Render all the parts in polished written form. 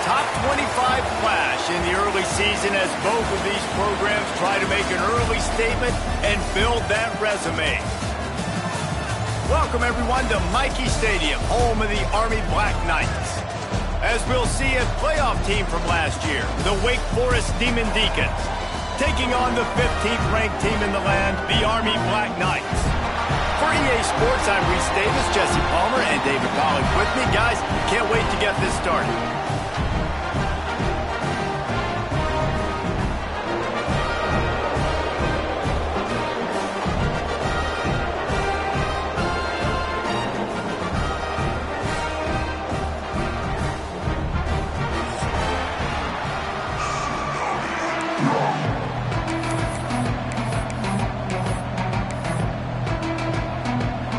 top 25 clash in the early season as both of these programs try to make an early statement and build that resume. Welcome, everyone, to Michie Stadium, home of the Army Black Knights. As we'll see, a playoff team from last year, the Wakeforest Demon Deacons, taking on the 15th-ranked team in the land, the Army Black Knights. For EA Sports, I'm Reese Davis, Jesse Palmer, and David Pollock with me. Guys, can't wait to get this started.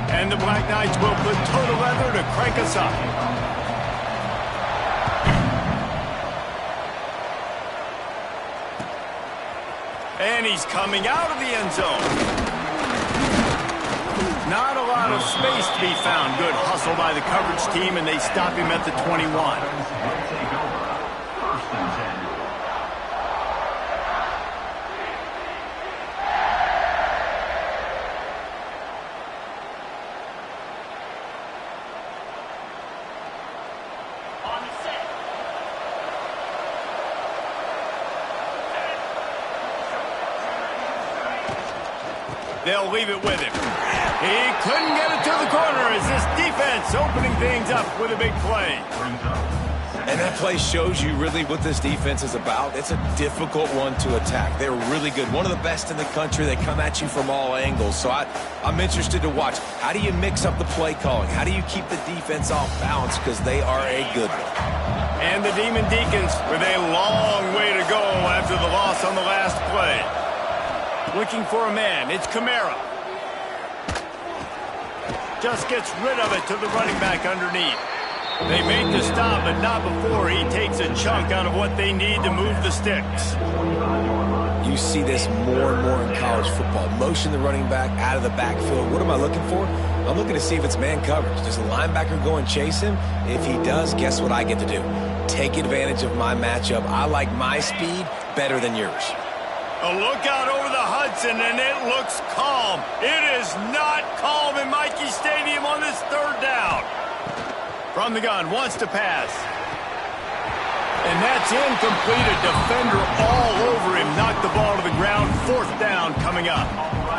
And the Black Knights will put total leather to crank us up. And he's coming out of the end zone. Not a lot of space to be found. Good hustle by the coverage team, and they stop him at the 21. They'll leave it with him. He couldn't get it to the corner as this defense opening things up with a big play. And that play shows you really what this defense is about. It's a difficult one to attack. They're really good. One of the best in the country. They come at you from all angles. So I'm interested to watch. How do you mix up the play calling? How do you keep the defense off balance? Because they are a good one. And the Demon Deacons with a long way to go after the loss on the last play. Looking for a man, it's Kamara. Just gets rid of it to the running back underneath. They make the stop, but not before he takes a chunk out of what they need to move the sticks. You see this more and more in college football. Motion the running back out of the backfield. What am I looking for? I'm looking to see if it's man coverage. Does the linebacker go and chase him? If he does, guess what I get to do? Take advantage of my matchup. I like my speed better than yours. A look out over the Hudson, and it looks calm. It is not calm in Michie Stadium on this third down. From the gun, wants to pass. And that's incomplete. A defender all over him. Knocked the ball to the ground. Fourth down coming up.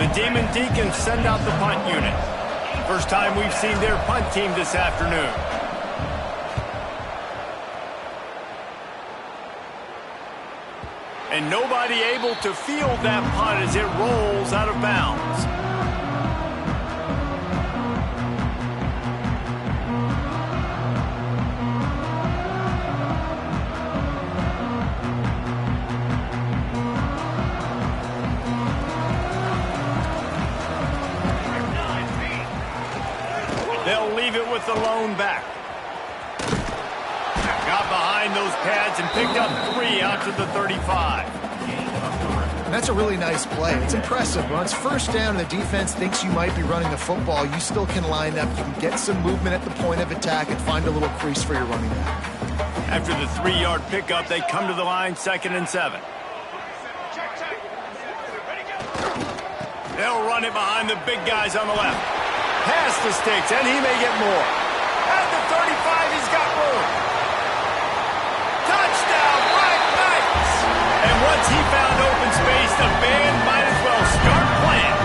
The Demon Deacons send out the punt unit. First time we've seen their punt team this afternoon. And nobody able to field that punt as it rolls out of bounds. They'll leave it with the lone back. Got behind those pads and picked up 3 out to the 35. That's a really nice play. It's impressive. When it's first down and the defense thinks you might be running the football, you still can line up. You can get some movement at the point of attack and find a little crease for your running back. After the 3-yard pickup, they come to the line, 2nd and 7. They'll run it behind the big guys on the left. Past the sticks, and he may get more. At the 35, he's got room. Touchdown, Black Knights! And once he found open space, the band might as well start playing.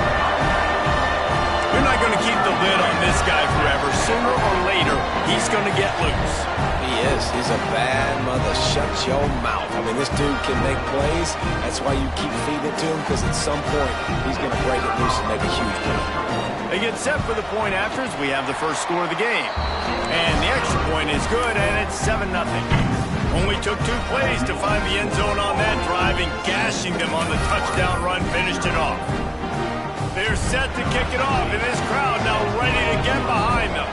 You're not going to keep the lid on this guy forever. Sooner or later, he's going to get loose. He is. He's a bad mother. Shut your mouth. I mean, this dude can make plays. That's why you keep feeding it to him, because at some point, he's going to break it loose and make a huge play. They get set for the point afters. We have the first score of the game. And the extra point is good, and it's 7-0. Only took 2 plays to find the end zone on that drive, and gashing them on the touchdown run finished it off. They're set to kick it off, and this crowd now ready to get behind them.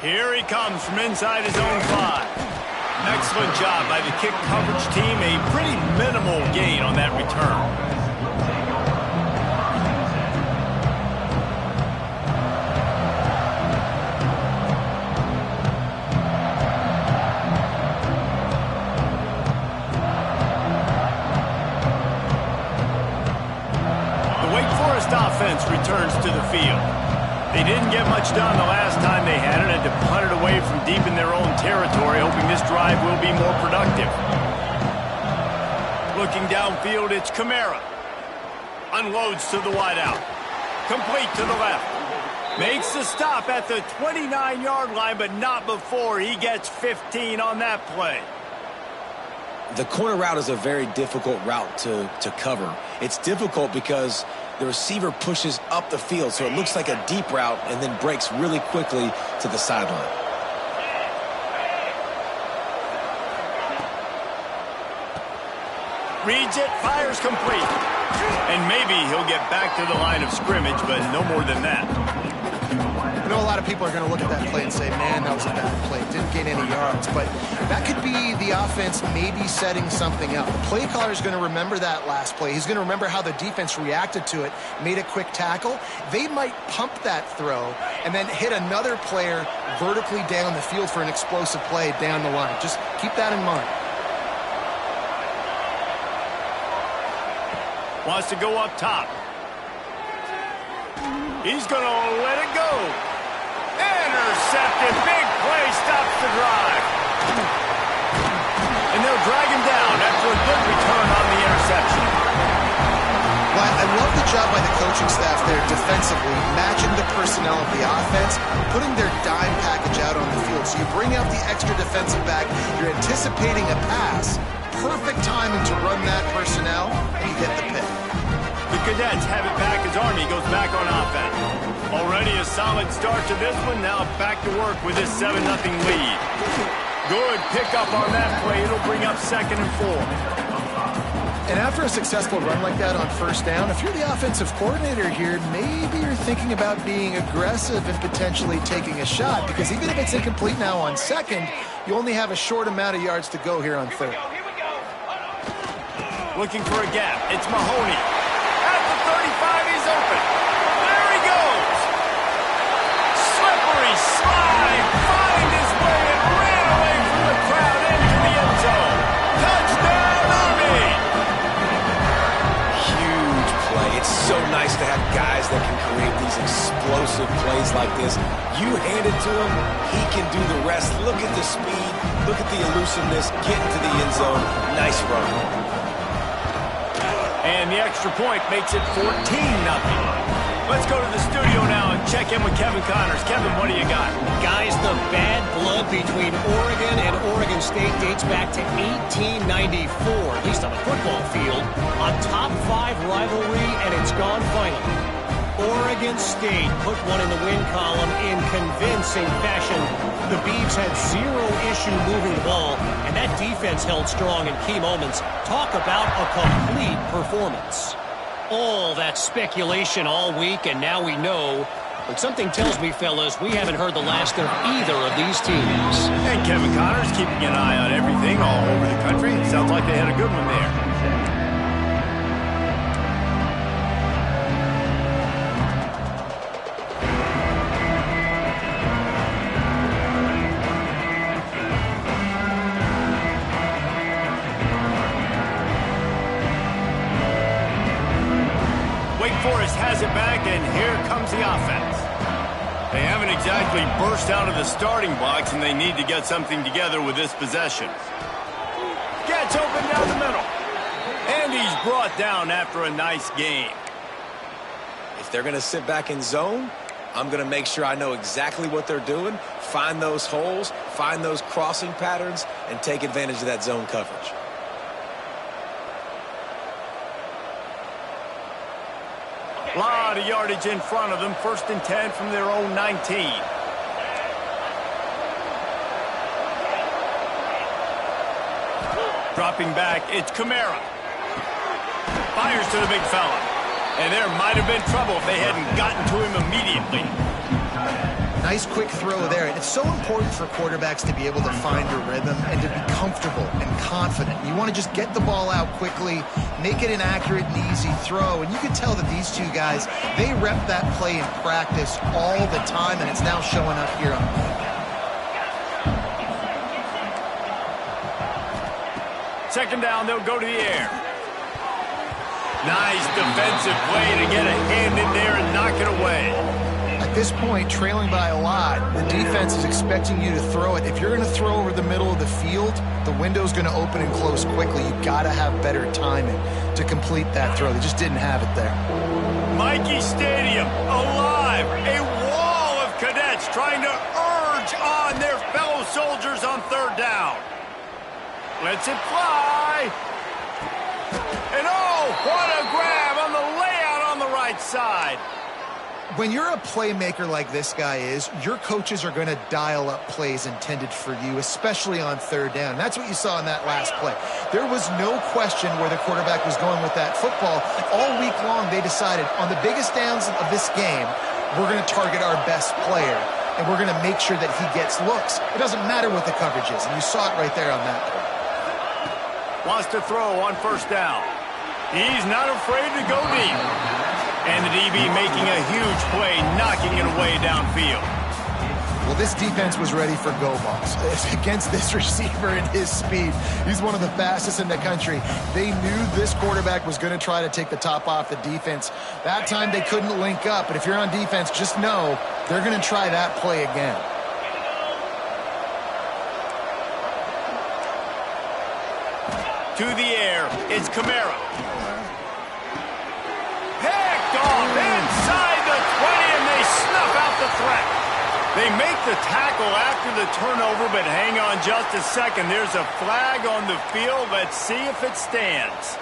Here he comes from inside his own 5. Excellent job by the kick coverage team. A pretty minimal gain on that return. offense returns to the field. They didn't get much done the last time they had it, and to punt it away from deep in their own territory, hoping this drive will be more productive. Looking downfield, it's Kamara. Unloads to the wideout. Complete to the left. Makes the stop at the 29-yard line, but not before he gets 15 on that play. The corner route is a very difficult route to cover. It's difficult because the receiver pushes up the field, so it looks like a deep route and then breaks really quickly to the sideline. Reads it, fires complete. And maybe he'll get back to the line of scrimmage, but no more than that. I know a lot of people are going to look at that play and say, man, that was a bad play. Didn't gain any yards. But that could be the offense maybe setting something up. The play caller is going to remember that last play. He's going to remember how the defense reacted to it, made a quick tackle. They might pump that throw and then hit another player vertically down the field for an explosive play down the line. Just keep that in mind. Wants to go up top. He's going to let it go. Intercepted. Big play stops the drive. And they'll drag him down after a good return on the interception. Well, I love the job by the coaching staff there defensively, matching the personnel of the offense, putting their dime package out on the field. So you bring out the extra defensive back, you're anticipating a pass, perfect timing to run that personnel, and you get the pick. The Cadets have it back as Army goes back on offense. Already a solid start to this one. Now back to work with this 7-0 lead. Good pickup on that play. It'll bring up 2nd and 4. And after a successful run like that on first down, if you're the offensive coordinator here, maybe you're thinking about being aggressive and potentially taking a shot, because even if it's incomplete now on 2nd, you only have a short amount of yards to go here on 3rd. Looking for a gap. It's Mahoney. At the 35, he's open. There he goes. Slippery slide. Find his way and ran away from the crowd into the end zone. Touchdown, Army. Huge play. It's so nice to have guys that can create these explosive plays like this. You hand it to him, he can do the rest. Look at the speed. Look at the elusiveness. Get into the end zone. Nice run. And the extra point makes it 14-0. Let's go to the studio now and check in with Kevin Connors. Kevin, what do you got? Guys, the bad blood between Oregon and Oregon State dates back to 1894, at least on the football field, a top 5 rivalry, and it's gone finally. Oregon State put one in the win column in convincing fashion. The Beavs had zero issue moving the ball, and that defense held strong in key moments. Talk about a complete performance. All that speculation all week, and now we know. But something tells me, fellas, we haven't heard the last of either of these teams. And Kevin Connors keeping an eye on everything all over the country. It sounds like they had a good one there. Wakeforest has it back, and here comes the offense. They haven't exactly burst out of the starting blocks, and they need to get something together with this possession. Gets open down the middle. And he's brought down after a nice game. If they're going to sit back in zone, I'm going to make sure I know exactly what they're doing, find those holes, find those crossing patterns, and take advantage of that zone coverage. A lot of yardage in front of them. 1st and 10 from their own 19. Dropping back, it's Kamara. Fires to the big fella. And there might have been trouble if they hadn't gotten to him immediately. Nice quick throw there. And it's so important for quarterbacks to be able to find a rhythm and to be comfortable and confident. You want to just get the ball out quickly, make it an accurate and easy throw. And you can tell that these two guys, they rep that play in practice all the time, and it's now showing up here on the field. 2nd down, they'll go to the air. Nice defensive play to get a hand in there and knock it away. At this point, trailing by a lot, the defense is expecting you to throw it. If you're going to throw over the middle of the field, the window's going to open and close quickly. You've got to have better timing to complete that throw. They just didn't have it there. Mikey Stadium, alive. A wall of cadets trying to urge on their fellow soldiers on third down. Lets it fly. And oh, what a grab on the layout on the right side. When you're a playmaker like this guy is, your coaches are going to dial up plays intended for you, especially on third down. That's what you saw in that last play. There was no question where the quarterback was going with that football. All week long, they decided on the biggest downs of this game, we're going to target our best player, and we're going to make sure that he gets looks. It doesn't matter what the coverage is, and you saw it right there on that play. Wants to throw on first down. He's not afraid to go deep. And the DB making a huge play, knocking it away downfield. Well, this defense was ready for go balls. Against this receiver and his speed, he's one of the fastest in the country. They knew this quarterback was going to try to take the top off the defense. That time they couldn't link up, but if you're on defense, just know they're going to try that play again. To the air, it's Kamara. Off inside the 20, and they snuff out the threat. They make the tackle after the turnover, but hang on just a second. There's a flag on the field. Let's see if it stands.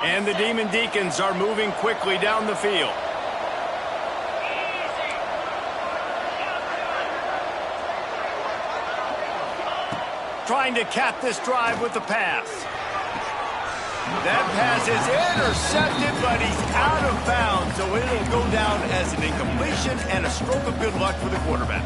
And the Demon Deacons are moving quickly down the field. Trying to cap this drive with the pass. That pass is intercepted, but he's out of bounds, so it'll go down as an incompletion and a stroke of good luck for the quarterback.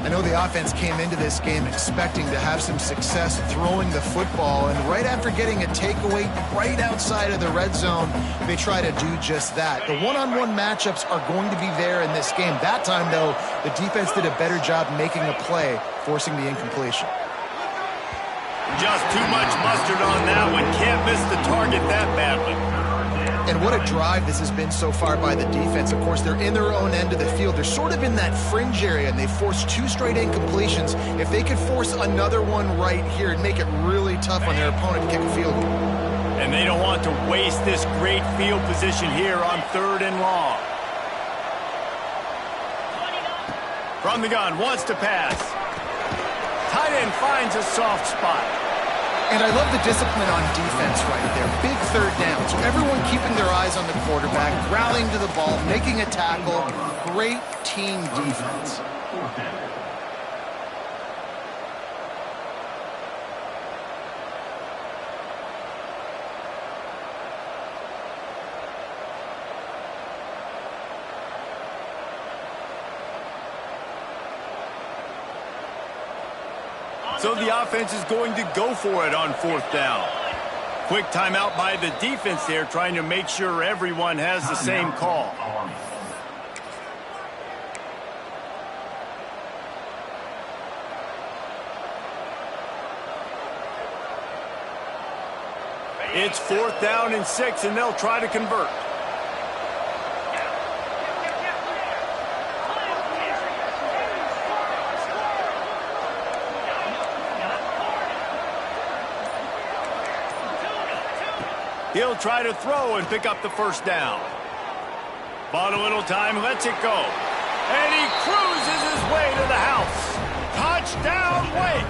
I know the offense came into this game expecting to have some success throwing the football, and right after getting a takeaway right outside of the red zone, they try to do just that. The one-on-one matchups are going to be there in this game. That time, though, the defense did a better job making a play, forcing the incompletion. Just too much mustard on that one. Can't miss the target that badly. And what a drive this has been so far by the defense. Of course, they're in their own end of the field. They're sort of in that fringe area, and they forced 2 straight incompletions. If they could force another one right here and make it really tough on their opponent to kick a field goal. And they don't want to waste this great field position here on third and long. From the gun, wants to pass. Tight end finds a soft spot. And I love the discipline on defense right there. Big third down. So everyone keeping their eyes on the quarterback, rallying to the ball, making a tackle. Great team defense. So the offense is going to go for it on fourth down. Quick timeout by the defense there, trying to make sure everyone has the same call. It's 4th down and 6, and they'll try to convert. He'll try to throw and pick up the first down. Bought a little time, lets it go. And he cruises his way to the house. Touchdown, Wake!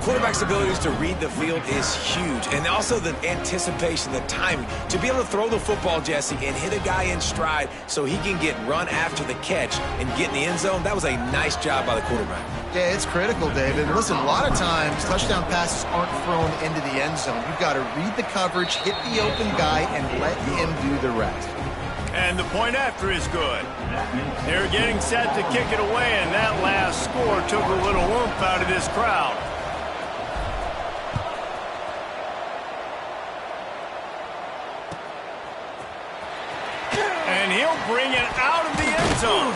Quarterback's abilities to read the field is huge, and also the anticipation, the timing. To be able to throw the football, Jesse, and hit a guy in stride so he can get run after the catch and get in the end zone, that was a nice job by the quarterback. Yeah, it's critical, David. Listen, a lot of times touchdown passes aren't thrown into the end zone. You've got to read the coverage, hit the open guy, and let him do the rest. And the point after is good. They're getting set to kick it away, and that last score took a little oomph out of this crowd. And he'll bring it out of the end zone.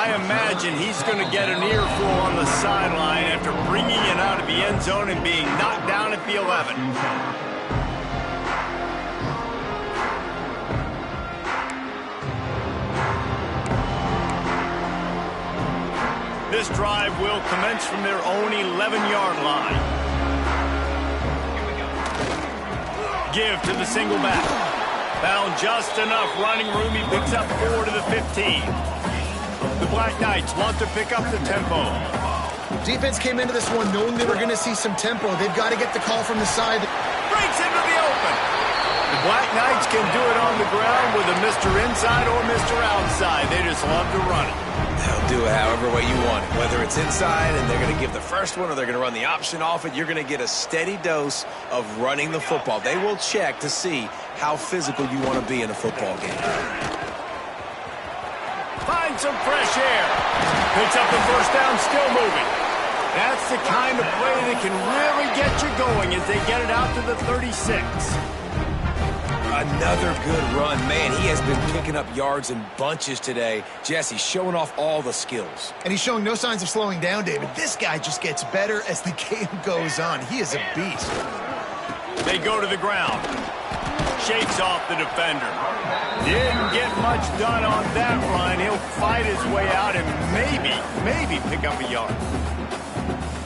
I imagine he's going to get an earful on the sideline after bringing it out of the end zone and being knocked down at the 11. This drive will commence from their own 11-yard line. Give to the single back. Found just enough running room. He picks up 4 to the 15. The Black Knights want to pick up the tempo. Defense came into this one knowing they were going to see some tempo. They've got to get the call from the side. Breaks into the open. The Black Knights can do it on the ground with a Mr. Inside or Mr. Outside. They just love to run it. They'll do it however way you want it. Whether it's inside and they're going to give the first one or they're going to run the option off it, you're going to get a steady dose of running the football. They will check to see how physical you want to be in a football game. Find some fresh air. Picks up the first down, still moving. That's the kind of play that can really get you going as they get it out to the 36. Another good run. Man, he has been picking up yards in bunches today. Jesse showing off all the skills. And he's showing no signs of slowing down, David. This guy just gets better as the game goes on. He is a beast. They go to the ground. Shakes off the defender. Didn't get much done on that run. He'll fight his way out and maybe pick up a yard.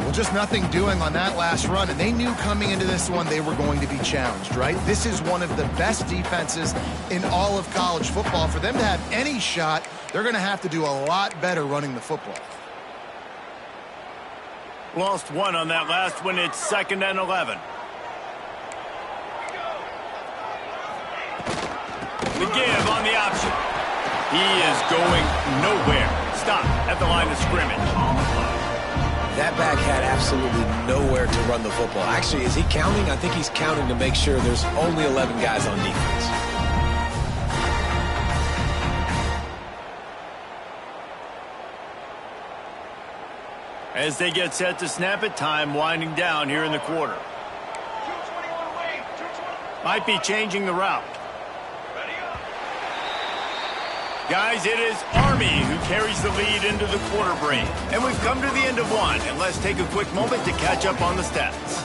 Well, just nothing doing on that last run, and they knew coming into this one they were going to be challenged, right? This is one of the best defenses in all of college football. For them to have any shot, they're going to have to do a lot better running the football. Lost one on that last one. It's 2nd and 11. The give on the option. He is going nowhere. Stop at the line of scrimmage. That back had absolutely nowhere to run the football. Actually, is he counting? I think he's counting to make sure there's only 11 guys on defense. As they get set to snap it, time winding down here in the quarter. Might be changing the route. Guys, it is Army who carries the lead into the quarter break. And we've come to the end of one, and let's take a quick moment to catch up on the stats.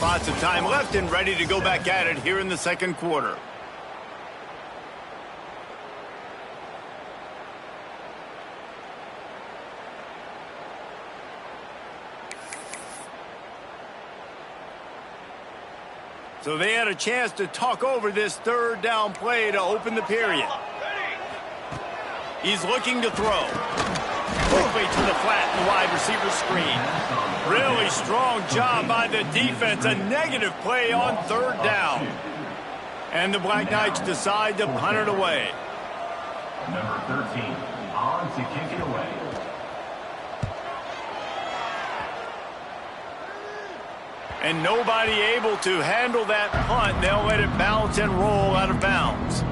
Lots of time left and ready to go back at it here in the second quarter. So they had a chance to talk over this third down play to open the period. He's looking to throw. Quickly to the flat in the wide receiver screen. Really strong job by the defense. A negative play on third down. And the Black Knights decide to punt it away. Number 13, on to kick it away. And nobody able to handle that punt. They'll let it bounce and roll out of bounds.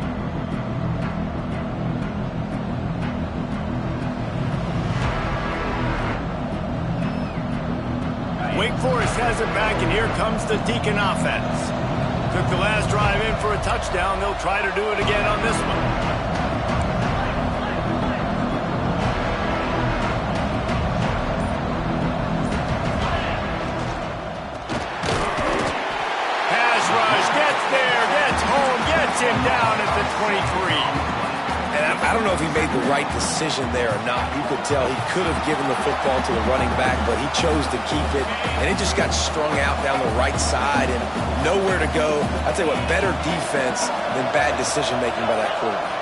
Wakeforest has it back, and here comes the Deacon offense. Took the last drive in for a touchdown. They'll try to do it again on this one. Pass rush, gets there, gets home, gets him down at the 23. And I don't know if he made the right decision there or not. You could tell he could have given the football to the running back, but he chose to keep it, and it just got strung out down the right side and nowhere to go. I'd say what, better defense than bad decision-making by that quarterback.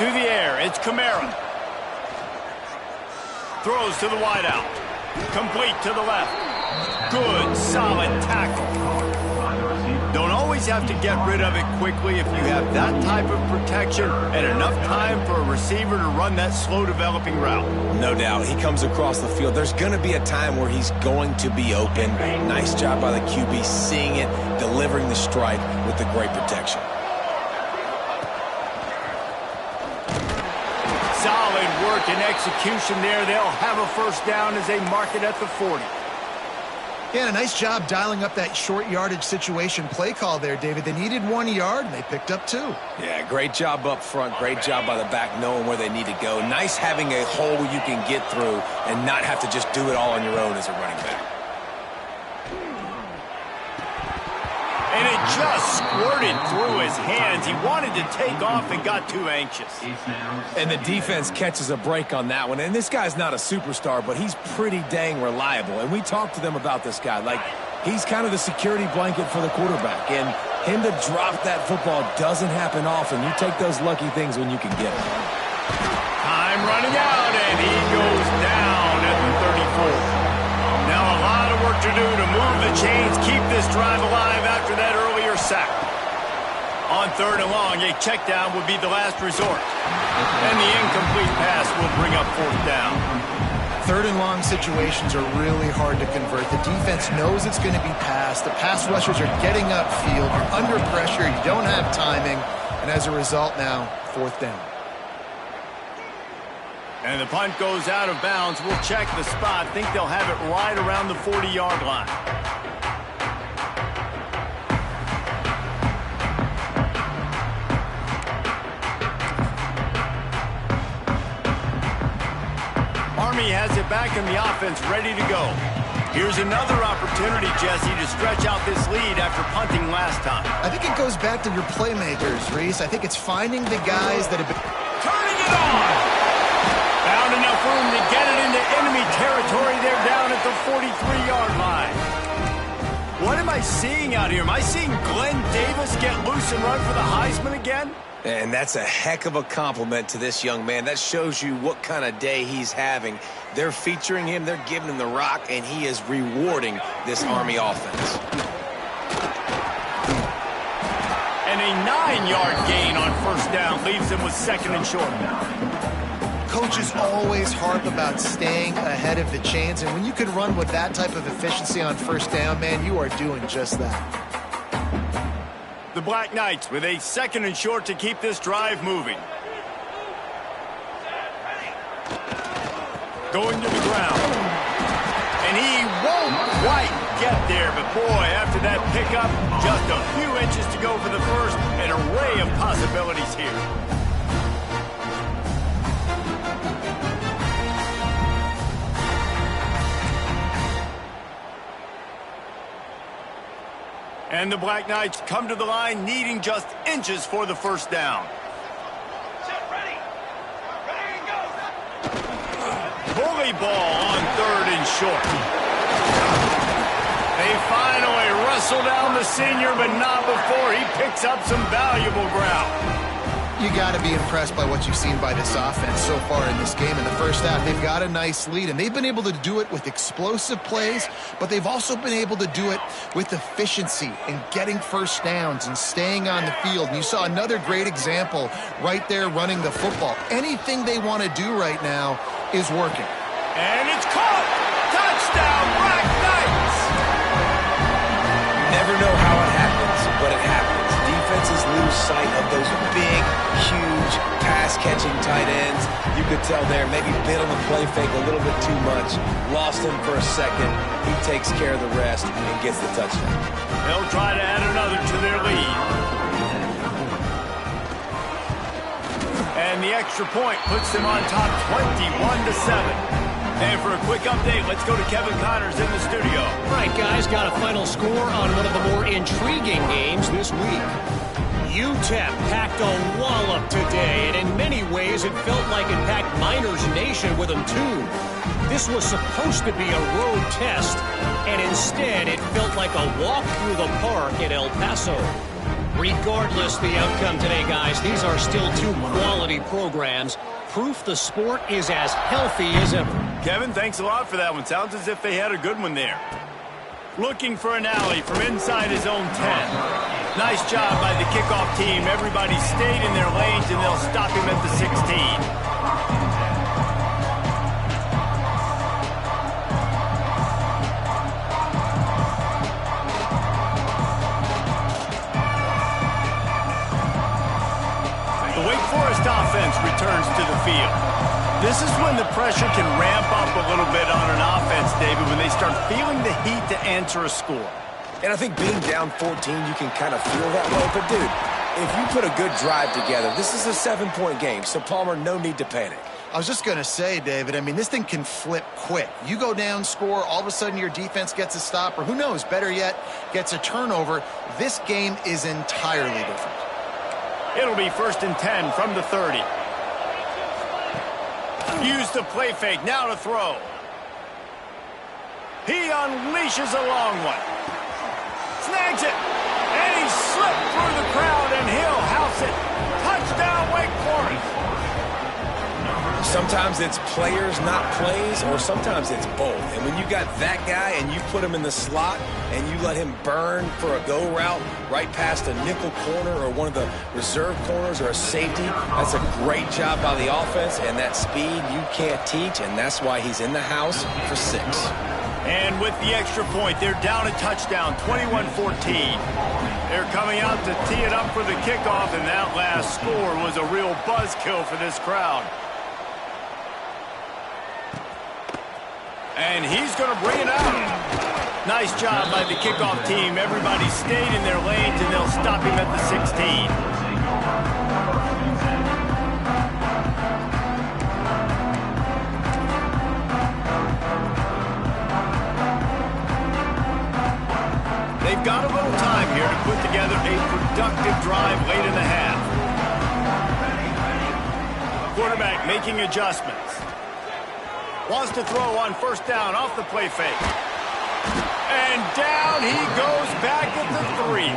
To the air, it's Kamara. Throws to the wideout. Complete to the left. Good, solid tackle. Don't always have to get rid of it quickly if you have that type of protection and enough time for a receiver to run that slow-developing route. No doubt. He comes across the field. There's going to be a time where he's going to be open. Nice job by the QB seeing it, delivering the strike with the great protection. Solid work and execution there. They'll have a first down as they mark it at the 40. Yeah, a nice job dialing up that short yardage situation play call there, David. They needed 1 yard, and they picked up 2. Yeah, great job up front. Great job by the back knowing where they need to go. Nice having a hole you can get through and not have to just do it all on your own as a running back. And it just squirted through his hands. He wanted to take off and got too anxious. And the defense catches a break on that one. And this guy's not a superstar, but he's pretty dang reliable. And we talked to them about this guy. Like, he's kind of the security blanket for the quarterback. And him to drop that football doesn't happen often. You take those lucky things when you can get it. Time running out, and he goes down at the 34. Now a lot of work to do to move the chains, keep this drive alive after that earlier sack. On 3rd and long, a check down would be the last resort. And the incomplete pass will bring up 4th down. 3rd and long situations are really hard to convert. The defense knows it's going to be passed. The pass rushers are getting upfield. You're under pressure. You don't have timing. And as a result now, 4th down. And the punt goes out of bounds. We'll check the spot. Think they'll have it right around the 40-yard line. Army has it back in the offense, ready to go. Here's another opportunity, Jesse, to stretch out this lead after punting last time. I think it goes back to your playmakers, Reese. I think it's finding the guys that have been... Turning it on! Found enough room to get it into enemy territory. They're down at the 43-yard line. What am I seeing out here? Am I seeing Glenn Davis get loose and run for the Heisman again? And that's a heck of a compliment to this young man. That shows you what kind of day he's having. They're featuring him, they're giving him the rock, and he is rewarding this Army offense. And a 9-yard gain on 1st down leaves him with 2nd and short. Coaches always harp about staying ahead of the chains, and when you can run with that type of efficiency on 1st down, man, you are doing just that. The Black Knights with a 2nd and short to keep this drive moving. Going to the ground. And he won't quite get there, but boy, after that pickup, just a few inches to go for the first. An array of possibilities here. And the Black Knights come to the line needing just inches for the 1st down. Bully ball on 3rd and short. They finally wrestle down the senior, but not before he picks up some valuable ground. You got to be impressed by what you've seen by this offense so far in this game. In the 1st half, they've got a nice lead, and they've been able to do it with explosive plays, but they've also been able to do it with efficiency and getting 1st downs and staying on the field. And you saw another great example right there running the football. Anything they want to do right now is working. And it's caught! Touchdown, Black Knights! Never know how it happens, but it happens. Defenses lose sight of those big, huge, pass-catching tight ends. You could tell there, maybe bit on the play fake a little bit too much. Lost him for a second. He takes care of the rest and gets the touchdown. They'll try to add another to their lead. And the extra point puts them on top 21-7. And for a quick update, let's go to Kevin Connors in the studio. All right, guys, got a final score on one of the more intriguing games this week. UTEP packed a wallop today, and in many ways it felt like it packed Miners Nation with them too. This was supposed to be a road test, and instead it felt like a walk through the park at El Paso. Regardless the outcome today, guys, these are still 2 quality programs. Proof the sport is as healthy as ever. Kevin, thanks a lot for that one. Sounds as if they had a good one there. Looking for an alley from inside his own 10. Nice job by the kickoff team. Everybody stayed in their lanes, and they'll stop him at the 16. The Wakeforest offense returns to the field. This This is when the pressure can ramp up a little bit on an offense, David, when they start feeling the heat to answer a score. And I think being down 14, you can kind of feel that way. But, dude, if you put a good drive together, this is a 7-point game. So, Palmer, no need to panic. I was just going to say, David, I mean, this thing can flip quick. You go down, score, all of a sudden your defense gets a stop, or who knows, better yet, gets a turnover. This game is entirely different. It'll be 1st and 10 from the 30. Use the play fake, now to throw. He unleashes a long one. Snags it, and he slipped through the crowd, and he'll house it. Touchdown, Wakeforest. Sometimes it's players, not plays, or sometimes it's both. And when you got that guy and you put him in the slot and you let him burn for a go route right past a nickel corner or one of the reserve corners or a safety, that's a great job by the offense, and that speed you can't teach, and that's why he's in the house for 6. And with the extra point, they're down a touchdown, 21-14. They're coming out to tee it up for the kickoff, and that last score was a real buzzkill for this crowd. And he's going to bring it out. Nice job by the kickoff team. Everybody stayed in their lanes, and they'll stop him at the 16. They've got a little time here to put together a productive drive late in the half. Quarterback making adjustments. Wants to throw on 1st down off the play fake. And down he goes back at the 3.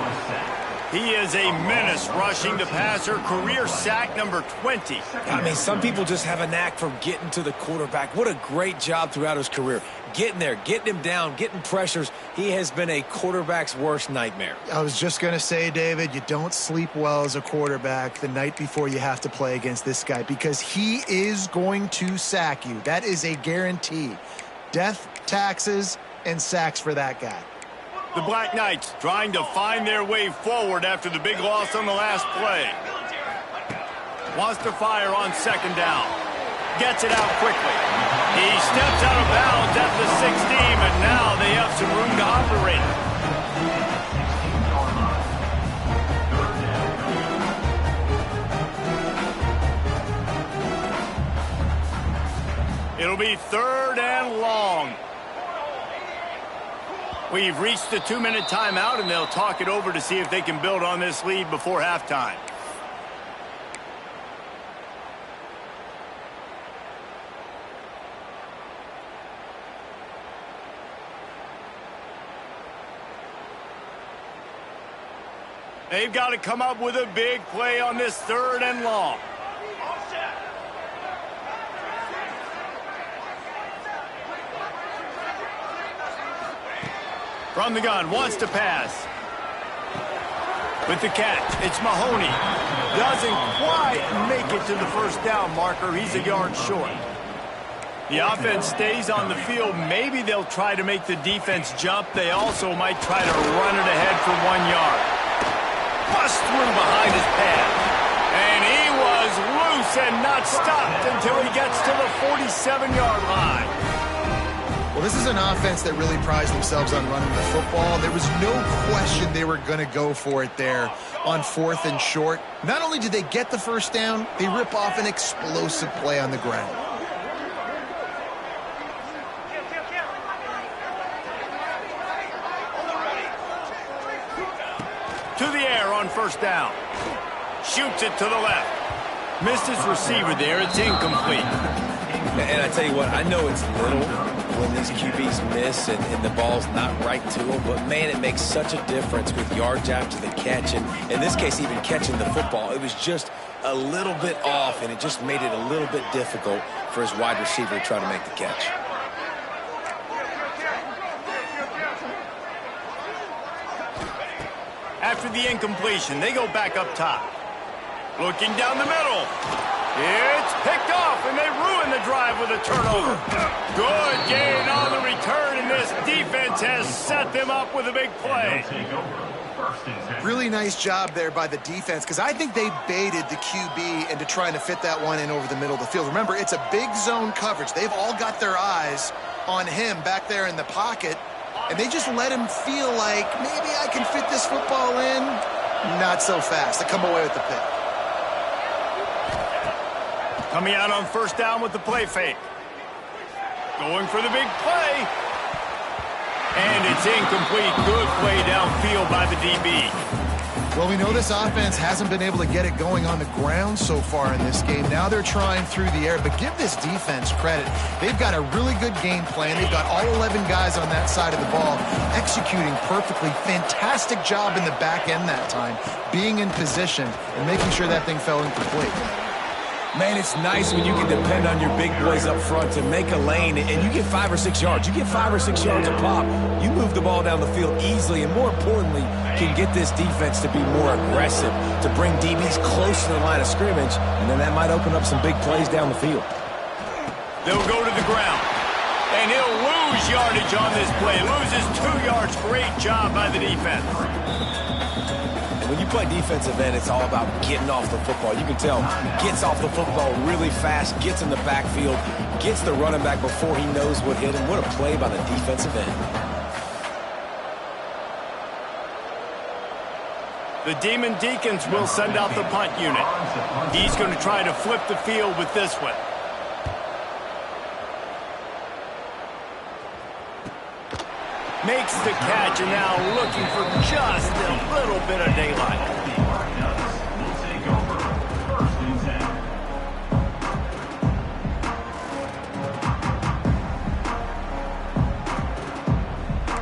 He is a menace rushing the passer. Career sack number 20. I mean, some people just have a knack for getting to the quarterback. What a great job throughout his career. Getting there, getting him down, getting pressures. He has been a quarterback's worst nightmare. I was just going to say, David, you don't sleep well as a quarterback the night before you have to play against this guy because he is going to sack you. That is a guarantee. Death, taxes, and sacks for that guy. The Black Knights trying to find their way forward after the big loss on the last play. Wants to fire on 2nd down. Gets it out quickly. He steps out of bounds at the 16, but now they have some room to operate. It'll be 3rd and long. We've reached the 2-minute timeout, and they'll talk it over to see if they can build on this lead before halftime. They've got to come up with a big play on this 3rd and long. From the gun, wants to pass. With the catch, it's Mahoney. Doesn't quite make it to the 1st down marker. He's a yard short. The offense stays on the field. Maybe they'll try to make the defense jump. They also might try to run it ahead for 1 yard. Bust through behind his pad. And he was loose and not stopped until he gets to the 47-yard line. Well, this is an offense that really prides themselves on running the football. There was no question they were going to go for it there on 4th and short. Not only did they get the 1st down, they rip off an explosive play on the ground. To the air on 1st down. Shoots it to the left. Missed his receiver there. It's incomplete. And I tell you what, I know it's little when these QBs miss and the ball's not right to them, but, man, it makes such a difference with yards after the catch. And in this case, even catching the football, it was just a little bit off, and it just made it a little bit difficult for his wide receiver to try to make the catch. After the incompletion, they go back up top. Looking down the middle. It's picked off, and they ruin the drive with a turnover. Good gain on the return, and this defense defense has set them up with a big play. Really nice job there by the defense, because I think they baited the QB into trying to fit that one in over the middle of the field. Remember, it's a big zone coverage. They've all got their eyes on him back there in the pocket, and they just let him feel like, maybe I can fit this football in. Not so fast. They come away with the pick. Coming out on first down with the play fake. Going for the big play. And it's incomplete. Good play downfield by the DB. Well, we know this offense hasn't been able to get it going on the ground so far in this game. Now they're trying through the air, but give this defense credit. They've got a really good game plan. They've got all 11 guys on that side of the ball executing perfectly. Fantastic job in the back end that time, being in position and making sure that thing fell incomplete. Man, it's nice when you can depend on your big boys up front to make a lane, and you get 5 or 6 yards. You get 5 or 6 yards a pop. You move the ball down the field easily, and more importantly, can get this defense to be more aggressive, to bring DBs close to the line of scrimmage, and then that might open up some big plays down the field. They'll go to the ground, and he'll lose yardage on this play. Loses 2 yards. Great job by the defense. When you play defensive end, it's all about getting off the football. You can tell, gets off the football really fast, gets in the backfield, gets the running back before he knows what hit him. What a play by the defensive end. The Demon Deacons will send out the punt unit. He's going to try to flip the field with this one. Makes the catch, and now looking for just a little bit of daylight.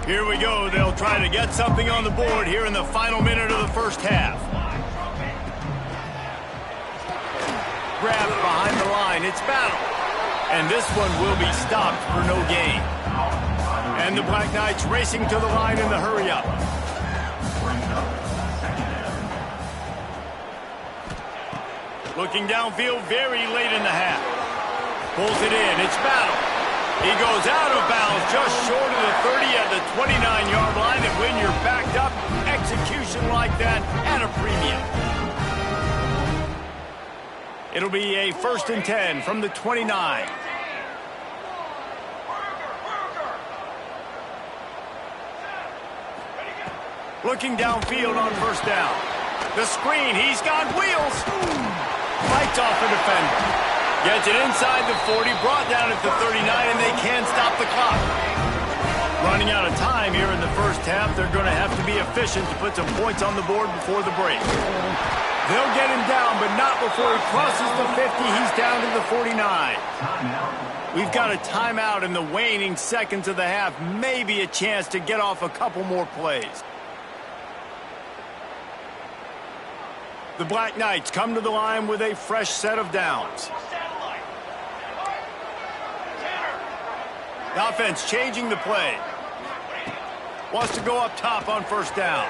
Here we go. They'll try to get something on the board here in the final minute of the first half. Grabbed behind the line. It's battle. And this one will be stopped for no gain. And the Black Knights racing to the line in the hurry-up. Looking downfield very late in the half. Pulls it in. It's battle. He goes out of bounds just short of the 30 at the 29-yard line. And when you're backed up, execution like that at a premium. It'll be a 1st and 10 from the 29. Looking downfield on first down. The screen, he's got wheels. Fights off a defender. Gets it inside the 40, brought down at the 39, and they can't stop the clock. Running out of time here in the first half. They're going to have to be efficient to put some points on the board before the break. They'll get him down, but not before he crosses the 50. He's down to the 49. We've got a timeout in the waning seconds of the half. Maybe a chance to get off a couple more plays. The Black Knights come to the line with a fresh set of downs. The offense changing the play. Wants to go up top on first down.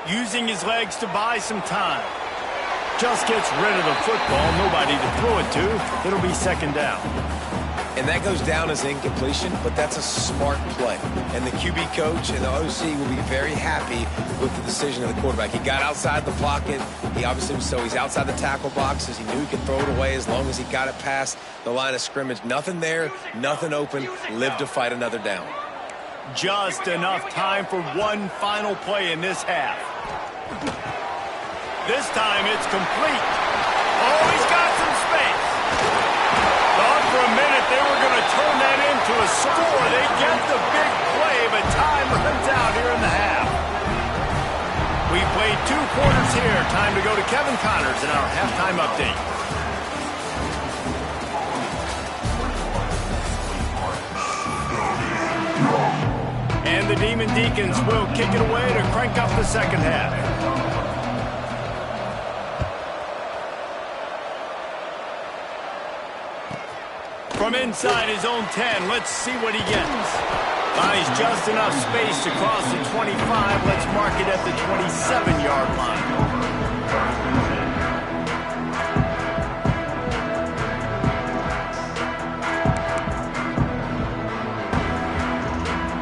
Using his legs to buy some time. Just gets rid of the football. Nobody to throw it to. It'll be 2nd down. And that goes down as incompletion, but that's a smart play. And the QB coach and the OC will be very happy with the decision of the quarterback. He got outside the pocket. He obviously, so he's outside the tackle boxes. He knew he could throw it away as long as he got it past the line of scrimmage. Nothing there, nothing open. Live to fight another down. Just enough time for one final play in this half. This time it's complete. Oh, he's got some space. Thought for a minute they were going to turn that into a score. They get the big play, but time runs out here in the half. We played 2 quarters here. Time to go to Kevin Connors in our halftime update. And the Demon Deacons will kick it away to crank up the second half. From inside his own 10, let's see what he gets. Finds just enough space to cross the 25. Let's mark it at the 27-yard line.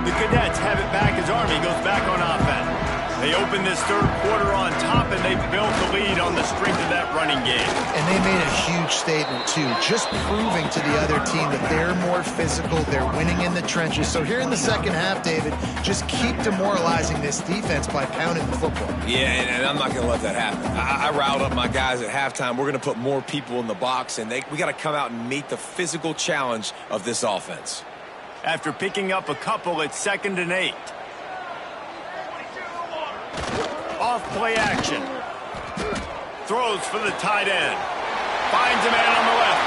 The Cadets have it back Miami goes back on offense. They open this third quarter on top, and they built the lead on the strength of that running game. And they made a huge statement, too, just proving to the other team that they're more physical, they're winning in the trenches. So here in the second half, David, just keep demoralizing this defense by pounding the football. Yeah, and I'm not going to let that happen. I riled up my guys at halftime. We're going to put more people in the box, and we got to come out and meet the physical challenge of this offense. After picking up a couple, it's 2nd and 8. Off-play action. Throws for the tight end. Finds a man on the left.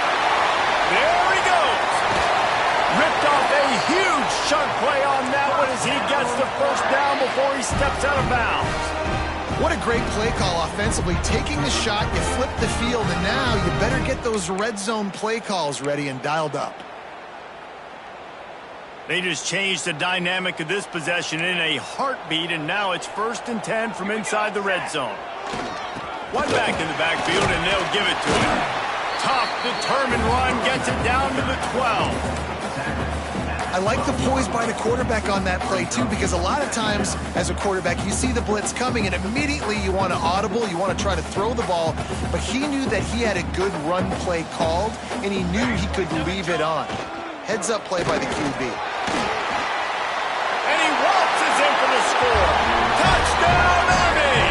There he goes. Ripped off a huge chunk play on that one as he gets the first down before he steps out of bounds. What a great play call offensively. Taking the shot, you flip the field, and now you better get those red zone play calls ready and dialed up. They just changed the dynamic of this possession in a heartbeat, and now it's 1st and 10 from inside the red zone. One back in the backfield, and they'll give it to him. Tough, determined run, gets it down to the 12. I like the poise by the quarterback on that play, too, because a lot of times as a quarterback, you see the blitz coming, and immediately you want to audible, you want to try to throw the ball, but he knew that he had a good run play called, and he knew he could leave it on. Heads-up play by the QB. And he waltzes in for the score. Touchdown, Army!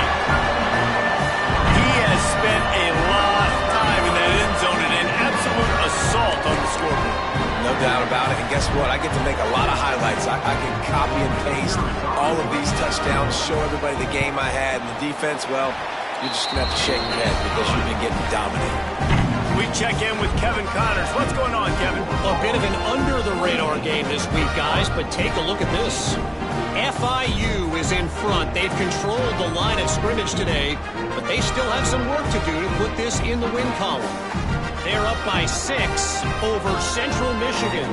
He has spent a lot of time in that end zone and an absolute assault on the scoreboard. No doubt about it. And guess what? I get to make a lot of highlights. I can copy and paste all of these touchdowns, show everybody the game I had. And the defense, well, you're just going to have to shake your head because you've been getting dominated. We check in with Kevin Connors. What's going on, Kevin? A bit of an under-the-radar game this week, guys, but take a look at this. FIU is in front. They've controlled the line of scrimmage today, but they still have some work to do to put this in the win column. They're up by 6 over Central Michigan.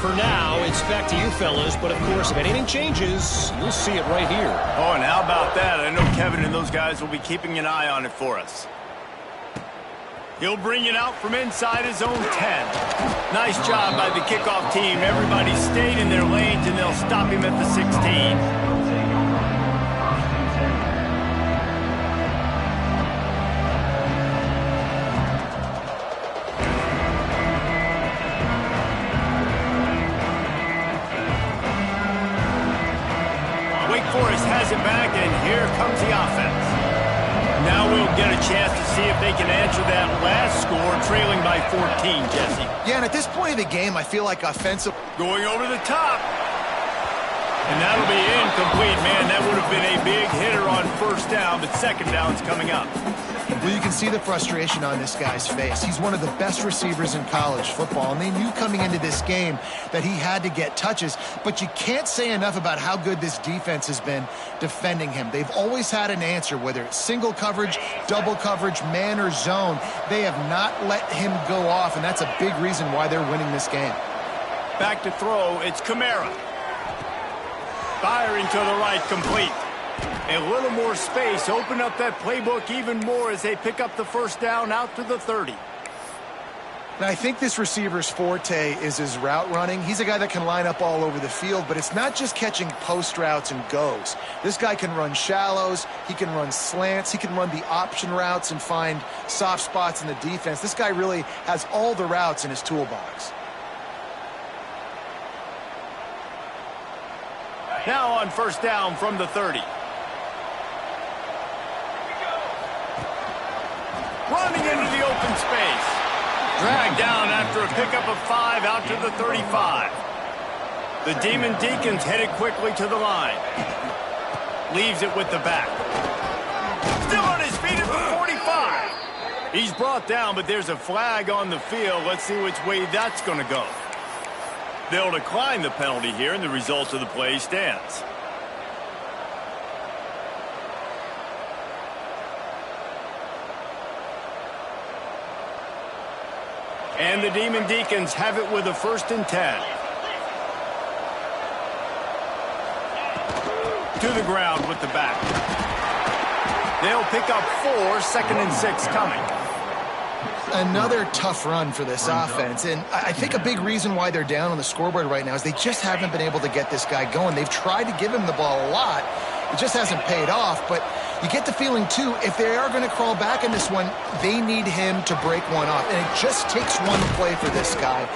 For now, it's back to you fellas, but of course, if anything changes, you'll see it right here. Oh, and how about that? I know Kevin and those guys will be keeping an eye on it for us. He'll bring it out from inside his own 10. Nice job by the kickoff team. Everybody stayed in their lanes, and they'll stop him at the 16. Wakeforest has it back, and here comes the offense. Now we'll get a chance to see if they can answer that last score, trailing by 14, Jesse. Yeah, and at this point of the game, I feel like offensive... Going over the top. And that'll be incomplete, man. That would have been a big hitter on 1st down, but 2nd down's coming up. Well, you can see the frustration on this guy's face. He's one of the best receivers in college football, and they knew coming into this game that he had to get touches, but you can't say enough about how good this defense has been defending him. They've always had an answer, whether it's single coverage, double coverage, man or zone. They have not let him go off, and that's a big reason why they're winning this game. Back to throw, it's Kamara. Firing to the right, complete. A little more space, open up that playbook even more as they pick up the 1st down out to the 30. Now, I think this receiver's forte is his route running. He's a guy that can line up all over the field, but it's not just catching post routes and goes. This guy can run shallows, he can run slants, he can run the option routes and find soft spots in the defense. This guy really has all the routes in his toolbox. Now on 1st down from the 30. Running into the open space. Dragged down after a pickup of 5 out to the 35. The Demon Deacons headed quickly to the line. Leaves it with the back. Still on his feet at the 45. He's brought down, but there's a flag on the field. Let's see which way that's going to go. They'll decline the penalty here, and the result of the play stands. And the Demon Deacons have it with a 1st and 10. To the ground with the back. They'll pick up 4, 2nd and 6 coming. Another tough run for this offense, and I think a big reason why they're down on the scoreboard right now is they just haven't been able to get this guy going. They've tried to give him the ball a lot. It just hasn't paid off, but you get the feeling, too, if they are going to crawl back in this one, they need him to break one off, and it just takes one play for this guy.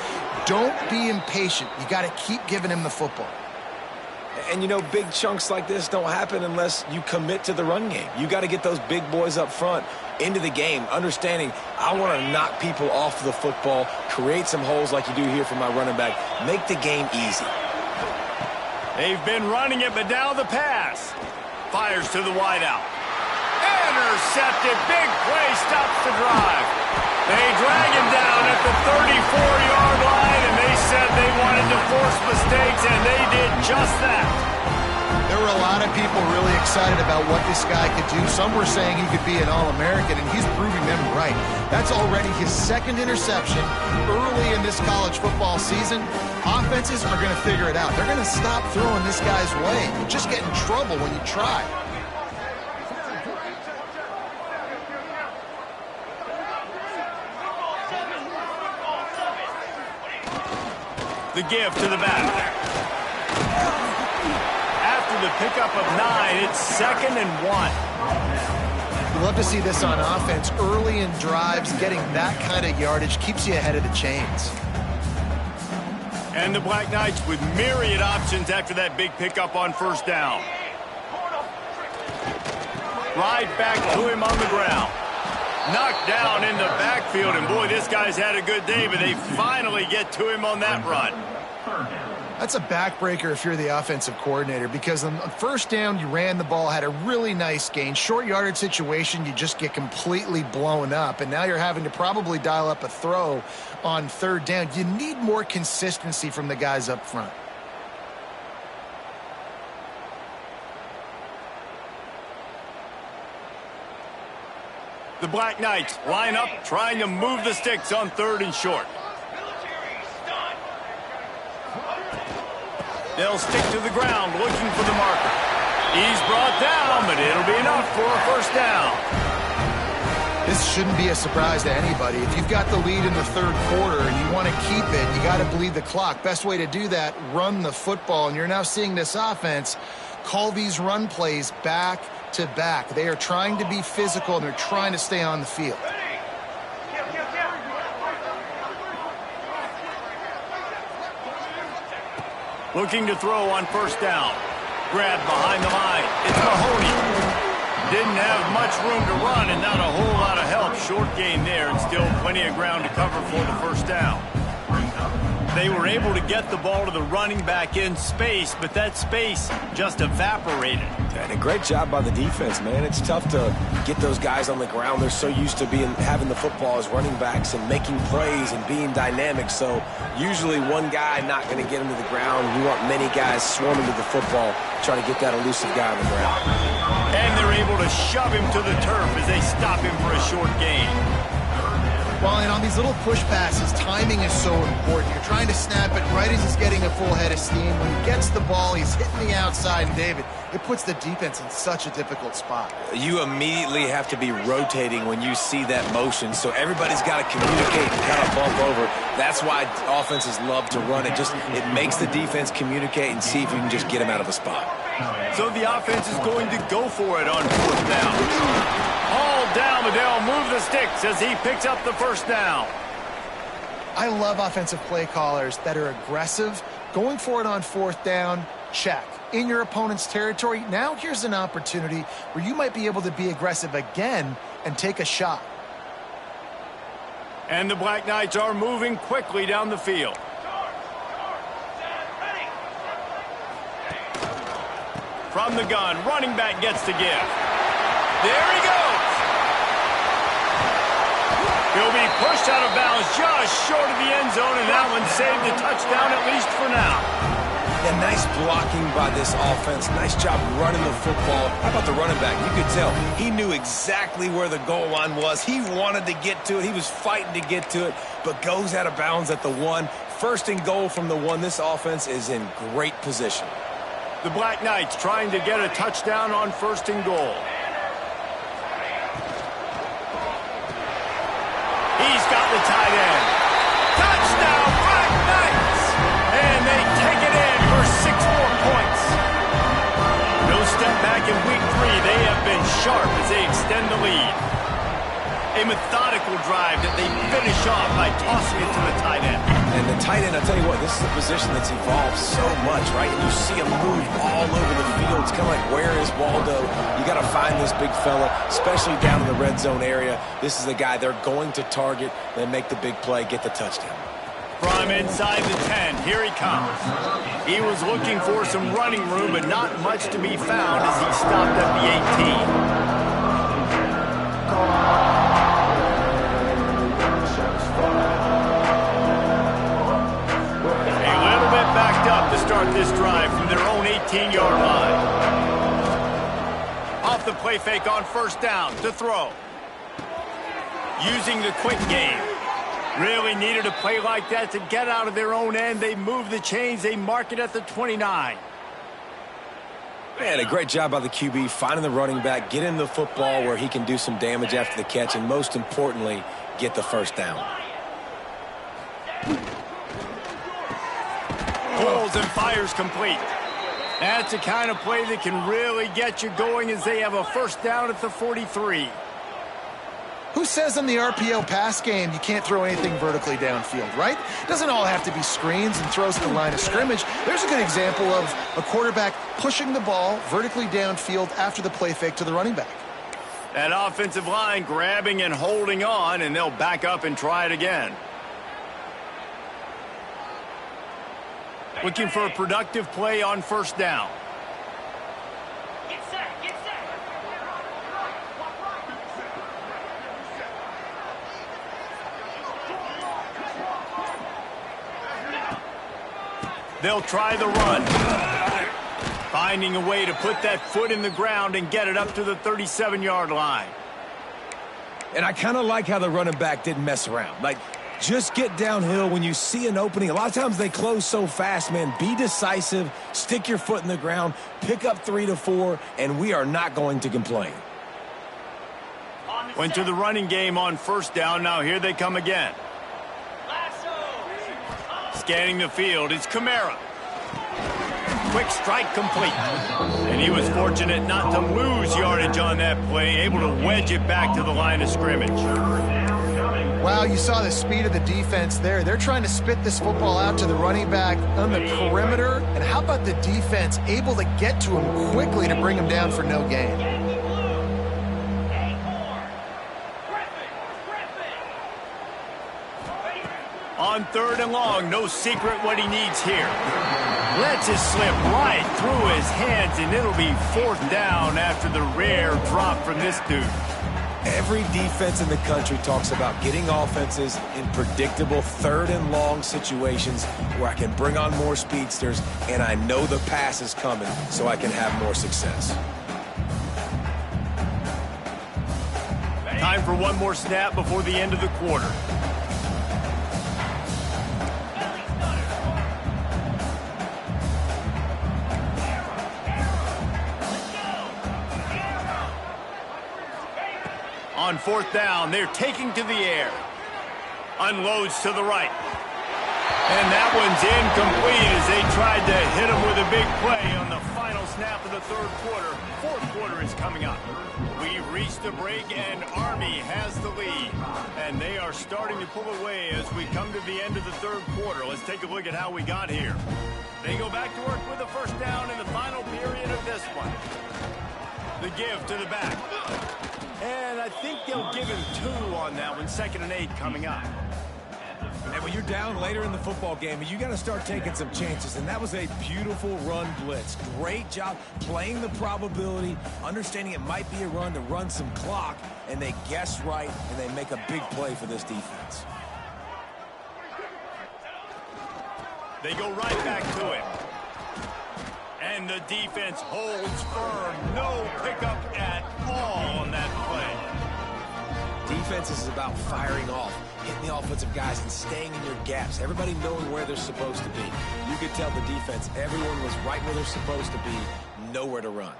Don't be impatient. You got to keep giving him the football. And, you know, big chunks like this don't happen unless you commit to the run game. You got to get those big boys up front into the game, understanding I want to knock people off the football, create some holes like you do here for my running back, make the game easy. They've been running it, but now the pass. Fires to the wideout. Intercepted. Big play stops the drive. They drag him down at the 34-yard line, and they said they wanted to force mistakes, and they did just that. There were a lot of people really excited about what this guy could do. Some were saying he could be an All-American, and he's proving them right. That's already his second interception early in this college football season. Offenses are going to figure it out. They're going to stop throwing this guy's way. You just get in trouble when you try. The give to the back. After the pickup of 9, it's 2nd and 1. You love to see this on offense. Early in drives, getting that kind of yardage keeps you ahead of the chains. And the Black Knights with myriad options after that big pickup on first down. Right back to him on the ground. Knocked down in the backfield, and boy, this guy's had a good day, but they finally get to him on that run. That's a backbreaker if you're the offensive coordinator, because on first down, you ran the ball, had a really nice gain. Short yardage situation, you just get completely blown up, and now you're having to probably dial up a throw on third down. You need more consistency from the guys up front. The Black Knights line up, trying to move the sticks on 3rd and short. They'll stick to the ground, looking for the marker. He's brought down, but it'll be enough for a first down. This shouldn't be a surprise to anybody. If you've got the lead in the third quarter and you want to keep it, you got to bleed the clock. Best way to do that, run the football. And you're now seeing this offense call these run plays back to back. They are trying to be physical, and they're trying to stay on the field. Looking to throw on first down. Grab behind the line. It's Mahoney. Didn't have much room to run and not a whole lot of help. Short gain there, and still plenty of ground to cover for the first down. They were able to get the ball to the running back in space, but that space just evaporated. And a great job by the defense, man. It's tough to get those guys on the ground. They're so used to having the football as running backs and making plays and being dynamic. So usually one guy not going to get him to the ground. You want many guys swarming to the football, trying to get that elusive guy on the ground. And they're able to shove him to the turf as they stop him for a short gain. Well, and on these little push passes, timing is so important. You're trying to snap it right as he's getting a full head of steam. When he gets the ball, he's hitting the outside, and David, it puts the defense in such a difficult spot. You immediately have to be rotating when you see that motion, so everybody's got to communicate and kind of bump over. That's why offenses love to run it. It makes the defense communicate and see if you can just get him out of a spot. So the offense is going to go for it on fourth down. All down, but they'll move the sticks as he picks up the first down. I love offensive play callers that are aggressive. Going for it on fourth down, check. In your opponent's territory, now here's an opportunity where you might be able to be aggressive again and take a shot. And the Black Knights are moving quickly down the field. From the gun, running back gets to give. There he goes. He'll be pushed out of bounds just short of the end zone, and that one saved a touchdown at least for now. Yeah, nice blocking by this offense. Nice job running the football. How about the running back? You could tell he knew exactly where the goal line was. He wanted to get to it. He was fighting to get to it, but goes out of bounds at the 1. First and goal from the 1. This offense is in great position. The Black Knights trying to get a touchdown on first and goal. He's got A methodical drive that they finish off by tossing it to the tight end. And the tight end, I'll tell you what, this is a position that's evolved so much, right? And you see him move all over the field. It's kind of like, where is Waldo? You got to find this big fella, especially down in the red zone area. This is the guy they're going to target, then make the big play, get the touchdown. From inside the 10, here he comes. He was looking for some running room, but not much to be found as he stopped at the 18. To start this drive from their own 18-yard line. Off the play fake on first down to throw. Using the quick game. Really needed a play like that to get out of their own end. They move the chains. They mark it at the 29. Man, a great job by the QB finding the running back, get him the football where he can do some damage after the catch, and most importantly, get the first down. Pulls and fires complete. That's the kind of play that can really get you going as they have a first down at the 43. Who says in the RPO pass game you can't throw anything vertically downfield, right? It doesn't all have to be screens and throws to the line of scrimmage. There's a good example of a quarterback pushing the ball vertically downfield after the play fake to the running back. That offensive line grabbing and holding on, and they'll back up and try it again. Looking for a productive play on first down. Get set, get set. They'll try the run. Finding a way to put that foot in the ground and get it up to the 37-yard line. And I kind of like how the running back didn't mess around. Like, just get downhill when you see an opening. A lot of times they close so fast, man. Be decisive, stick your foot in the ground, pick up 3 to 4, and we are not going to complain. Went to the running game on first down. Now here they come again. Scanning the field, it's Kamara. Quick strike complete. And he was fortunate not to lose yardage on that play, able to wedge it back to the line of scrimmage. Wow, you saw the speed of the defense there. They're trying to spit this football out to the running back on the perimeter. And how about the defense able to get to him quickly to bring him down for no gain? On third and long, no secret what he needs here. Lets it slip right through his hands, and it'll be fourth down after the rare drop from this dude. Every defense in the country talks about getting offenses in predictable third and long situations where I can bring on more speedsters and I know the pass is coming so I can have more success. Time for one more snap before the end of the quarter. On fourth down, they're taking to the air. Unloads to the right. And that one's incomplete as they tried to hit him with a big play on the final snap of the third quarter. Fourth quarter is coming up. We've reached the break, and Army has the lead. And they are starting to pull away as we come to the end of the third quarter. Let's take a look at how we got here. They go back to work with a first down in the final period of this one. The give to the back. And I think they'll give him 2 on that one. 2nd and 8 coming up. And when you're down later in the football game, you got to start taking some chances. And that was a beautiful run blitz. Great job playing the probability, understanding it might be a run to run some clock. And they guess right, and they make a big play for this defense. They go right back to it. And the defense holds firm. No pickup at all on that play. Defense is about firing off, hitting the offensive guys and staying in your gaps. Everybody knowing where they're supposed to be. You could tell the defense, everyone was right where they're supposed to be, nowhere to run.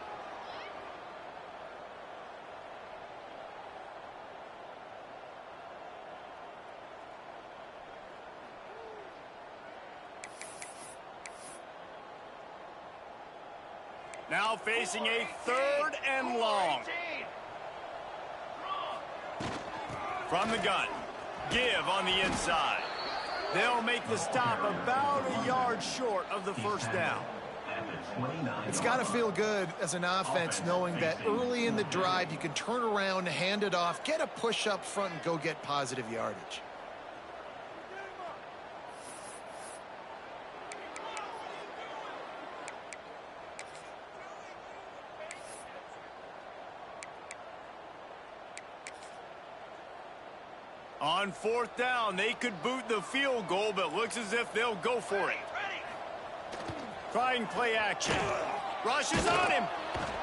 Now facing a 3rd and long. From the gun. Give on the inside. They'll make the stop about a yard short of the first down. It's got to feel good as an offense knowing that early in the drive you can turn around, hand it off, get a push up front, and go get positive yardage. On fourth down, they could boot the field goal, but looks as if they'll go for it. Trying play action. Rushes on him.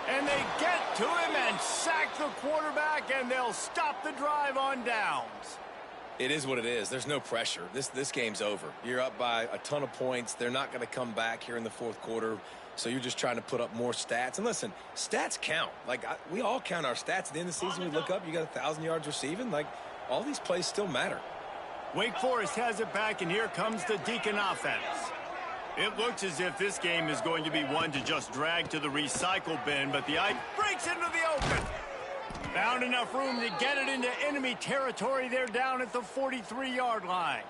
And they get to him and sack the quarterback, and they'll stop the drive on downs. It is what it is. There's no pressure. This game's over. You're up by a ton of points. They're not going to come back here in the fourth quarter, so you're just trying to put up more stats. And listen, stats count. We all count our stats. At the end of the season, we look up, you got 1,000 yards receiving. All these plays still matter. Wake Forest has it back, and here comes the Deacon offense. It looks as if this game is going to be one to just drag to the recycle bin, but the ice breaks into the open. Found enough room to get it into enemy territory. They're down at the 43-yard line.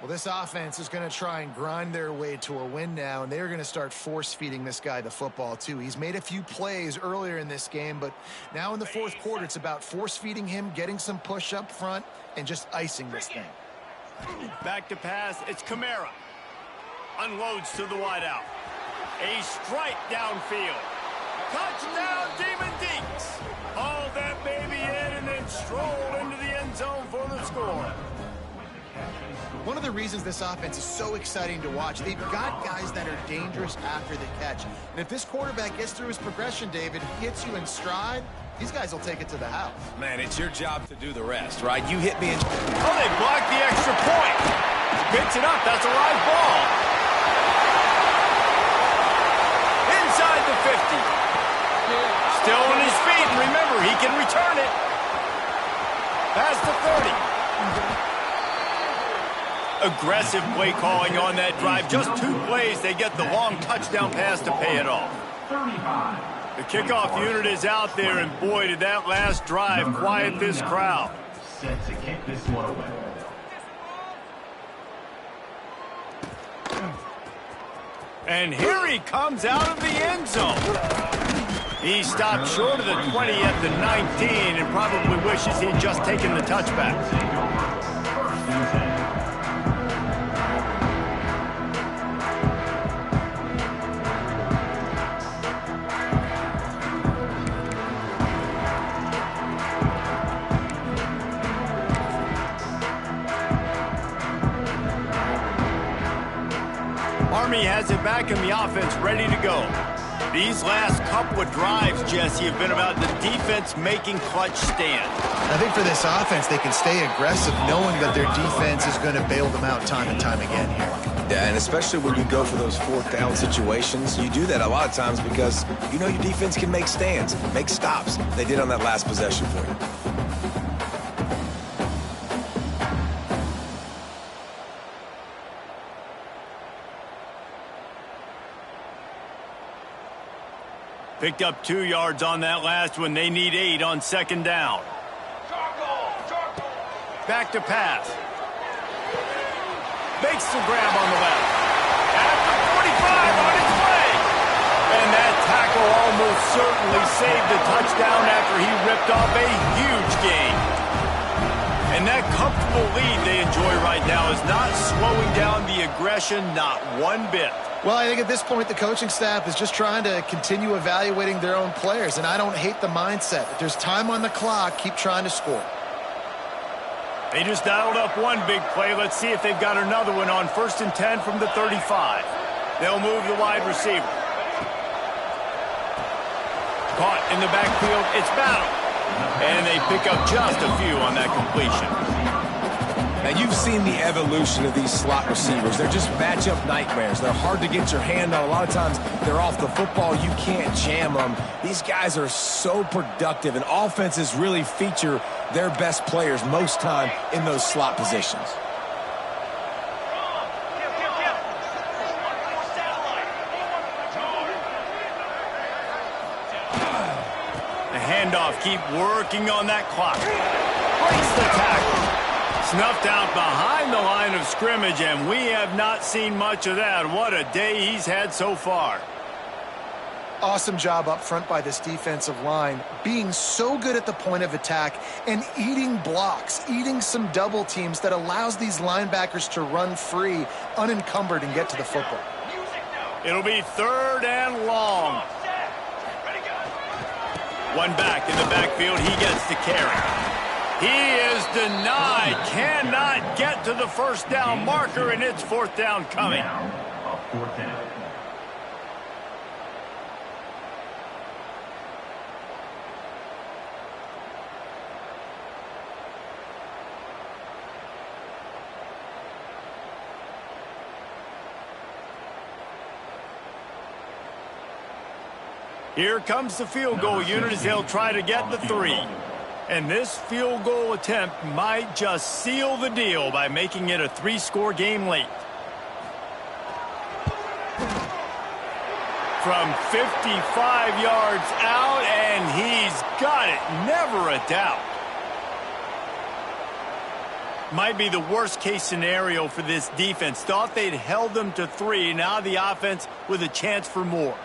Well, this offense is going to try and grind their way to a win now, and they're going to start force-feeding this guy the football, too. He's made a few plays earlier in this game, but now in the fourth quarter, it's about force-feeding him, getting some push up front, and just icing this thing. Back to pass. It's Kamara. Unloads to the wideout. A strike downfield. Touchdown, Demon Deeks. Haul that baby in and then stroll into the end zone for the score. One of the reasons this offense is so exciting to watch, they've got guys that are dangerous after the catch. And if this quarterback gets through his progression, David, hits you in stride, these guys will take it to the house. Man, it's your job to do the rest, right? You hit me in... Oh, they blocked the extra point. Picks it up. That's a live ball. Inside the 50. Still on his feet, and remember, he can return it. Past the 30. Aggressive play calling on that drive. Just 2 plays, they get the long touchdown pass to pay it off. The kickoff unit is out there, and boy, did that last drive quiet this crowd. Set to kick this one away. And here he comes out of the end zone. He stopped short of the 20 at the 19 and probably wishes he'd just taken the touchback. Army has it back in the offense, ready to go. These last couple of drives, Jesse, have been about the defense making clutch stands. I think for this offense, they can stay aggressive knowing that their defense is going to bail them out time and time again here. Yeah, and especially when you go for those fourth down situations, you do that a lot of times because you know your defense can make stands, make stops. They did on that last possession for you. Picked up 2 yards on that last one. They need 8 on second down. Back to pass. Makes the grab on the left. At the 45 on its way. And that tackle almost certainly saved the touchdown after he ripped off a huge gain. And that comfortable lead they enjoy right now is not slowing down the aggression, not one bit. Well, I think at this point, the coaching staff is just trying to continue evaluating their own players, and I don't hate the mindset. If there's time on the clock, keep trying to score. They just dialed up one big play. Let's see if they've got another one on 1st and 10 from the 35. They'll move the wide receiver. Caught in the backfield. It's Battle. And they pick up just a few on that completion. Now, you've seen the evolution of these slot receivers. They're just matchup nightmares. They're hard to get your hand on. A lot of times, they're off the football. You can't jam them. These guys are so productive, and offenses really feature their best players most time in those slot positions. The handoff, keep working on that clock. breaks the tackle. Snuffed out behind the line of scrimmage, and we have not seen much of that. What a day he's had so far. Awesome job up front by this defensive line, being so good at the point of attack and eating blocks, eating some double teams that allows these linebackers to run free, unencumbered, and get to the football. It'll be 3rd and long. One back in the backfield, he gets the carry. He is denied, cannot get to the first down marker, and it's 4th down coming. Now, a 4th down. Here comes the field goal unit as they'll try to get the 3. And this field goal attempt might just seal the deal by making it a 3-score game late. From 55 yards out, and he's got it. Never a doubt. Might be the worst-case scenario for this defense. Thought they'd held them to 3. Now the offense with a chance for more.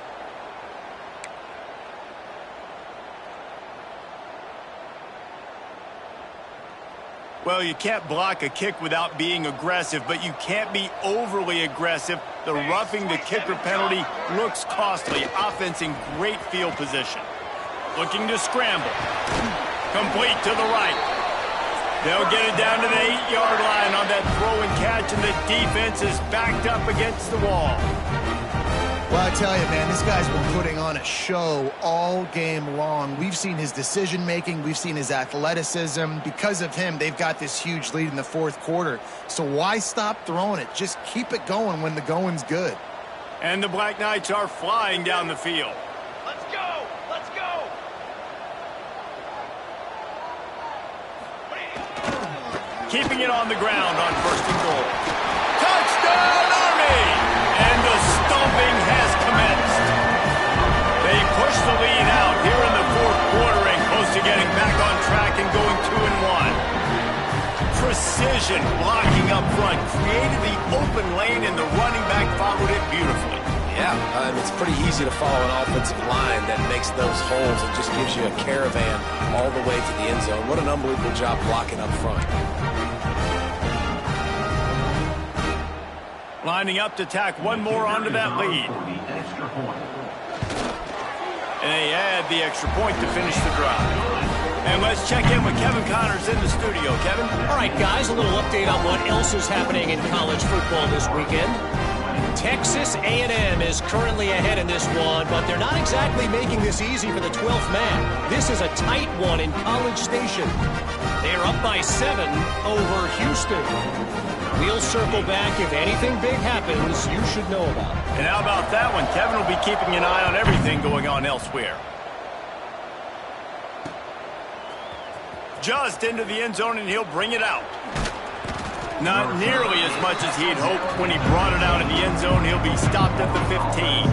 Well, you can't block a kick without being aggressive, but you can't be overly aggressive. The roughing the kicker penalty looks costly. Offense in great field position. Looking to scramble. Complete to the right. They'll get it down to the 8-yard line on that throw and catch, and the defense is backed up against the wall. Well, I tell you, man, this guy's been putting on a show all game long. We've seen his decision-making. We've seen his athleticism. Because of him, they've got this huge lead in the 4th quarter. So why stop throwing it? Just keep it going when the going's good. And the Black Knights are flying down the field. Let's go! Let's go! Keeping it on the ground on 1st and goal. Touchdown, Army! And the stomping has commenced. They push the lead out here in the 4th quarter and close to getting back on track and going 2-1. Precision blocking up front created the open lane, and the running back followed it beautifully. Yeah, it's pretty easy to follow an offensive line that makes those holes and just gives you a caravan all the way to the end zone. What an unbelievable job blocking up front. Lining up to tack one more onto that lead. And they add the extra point to finish the drive. And let's check in with Kevin Connors in the studio. Kevin? All right, guys, a little update on what else is happening in college football this weekend. Texas A&M is currently ahead in this one, but they're not exactly making this easy for the 12th man. This is a tight one in College Station. They're up by 7 over Houston. We'll circle back. If anything big happens, you should know about it. And how about that one? Kevin will be keeping an eye on everything going on elsewhere. Just into the end zone, and he'll bring it out. Not nearly as much as he'd hoped when he brought it out in the end zone. He'll be stopped at the 15.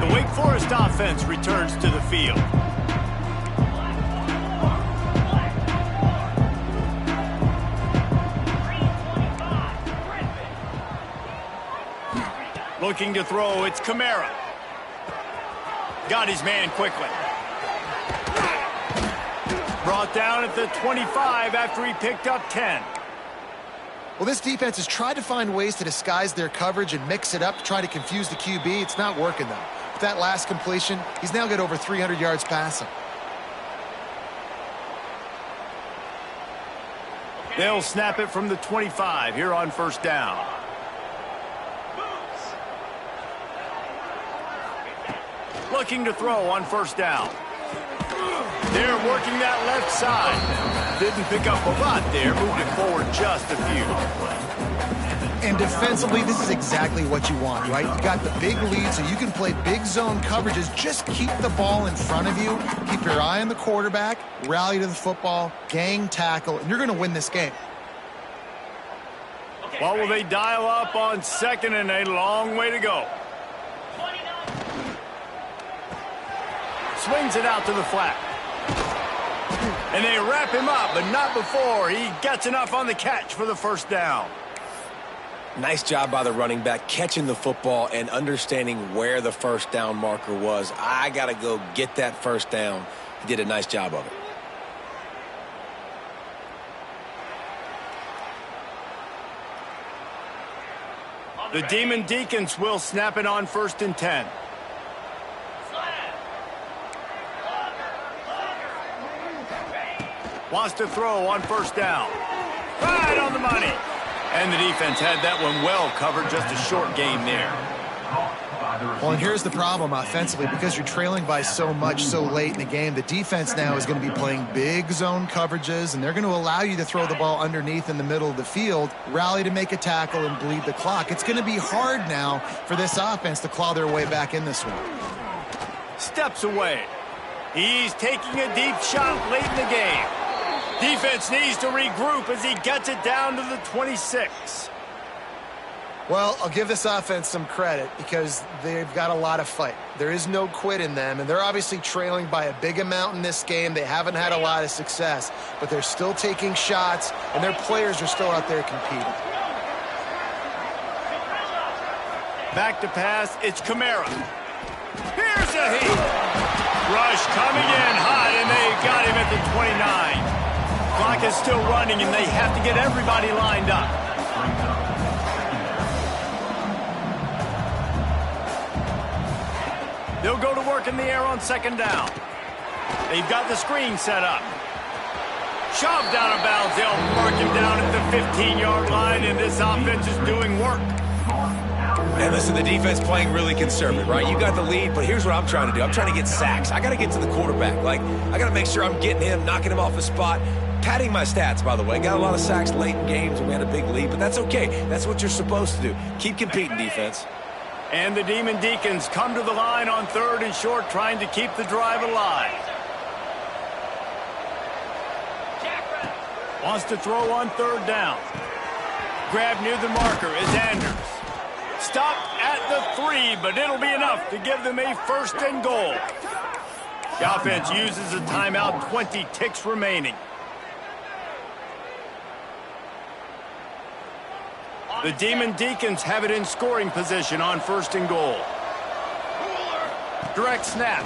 The Wakeforest offense returns to the field. Looking to throw, it's Kamara. Got his man quickly. Brought down at the 25 after he picked up 10. Well, this defense has tried to find ways to disguise their coverage and mix it up to try to confuse the QB. It's not working, though. With that last completion, he's now got over 300 yards passing. They'll snap it from the 25 here on 1st down. Looking to throw on 1st down. They're working that left side. Didn't pick up a lot there. Moved it forward just a few. And defensively, this is exactly what you want, right? You got the big lead, so you can play big zone coverages. Just keep the ball in front of you. Keep your eye on the quarterback. Rally to the football. Gang tackle. And you're going to win this game. Well, will they dial up on 2nd and a long way to go? Swings it out to the flat. And they wrap him up, but not before he gets enough on the catch for the first down. Nice job by the running back catching the football and understanding where the first down marker was. I got to go get that first down. He did a nice job of it. The Demon Deacons will snap it on 1st and 10. Wants to throw on 1st down. Right on the money. And the defense had that one well covered. Just a short game there. Well, and here's the problem offensively. Because you're trailing by so much so late in the game, the defense now is going to be playing big zone coverages, and they're going to allow you to throw the ball underneath in the middle of the field, rally to make a tackle, and bleed the clock. It's going to be hard now for this offense to claw their way back in this one. Steps away. He's taking a deep shot late in the game. Defense needs to regroup as he gets it down to the 26. Well, I'll give this offense some credit because they've got a lot of fight. There is no quit in them, and they're obviously trailing by a big amount in this game. They haven't had a lot of success, but they're still taking shots, and their players are still out there competing. Back to pass, it's Kamara. Here's a heat. Rush coming in hot, and they got him at the 29. Clock is still running, and they have to get everybody lined up. They'll go to work in the air on 2nd down. They've got the screen set up. Shoved out of bounds. They'll mark him down at the 15-yard line, and this offense is doing work. And listen, the defense playing really conservative, right? You got the lead, but here's what I'm trying to do. I'm trying to get sacks. I got to get to the quarterback. I got to make sure I'm getting him, knocking him off the spot. Padding my stats, by the way. Got a lot of sacks late in games when we had a big lead, but that's okay. That's what you're supposed to do. Keep competing, defense. And the Demon Deacons come to the line on 3rd and short, trying to keep the drive alive. Wants to throw on 3rd down. Grab near the marker is Anders. Stopped at the 3, but it'll be enough to give them a 1st and goal. The offense uses a timeout, 20 ticks remaining. The Demon Deacons have it in scoring position on 1st and goal. Direct snap.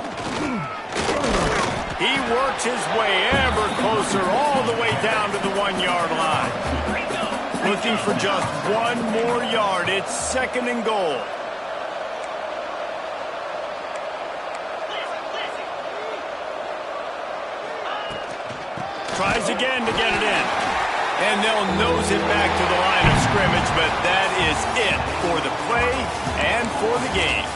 He works his way ever closer all the way down to the 1-yard line. Looking for just 1 more yard. It's 2nd and goal. Tries again to get it in. And they'll nose it back to the line of scrimmage, but that is it for the play and for the game.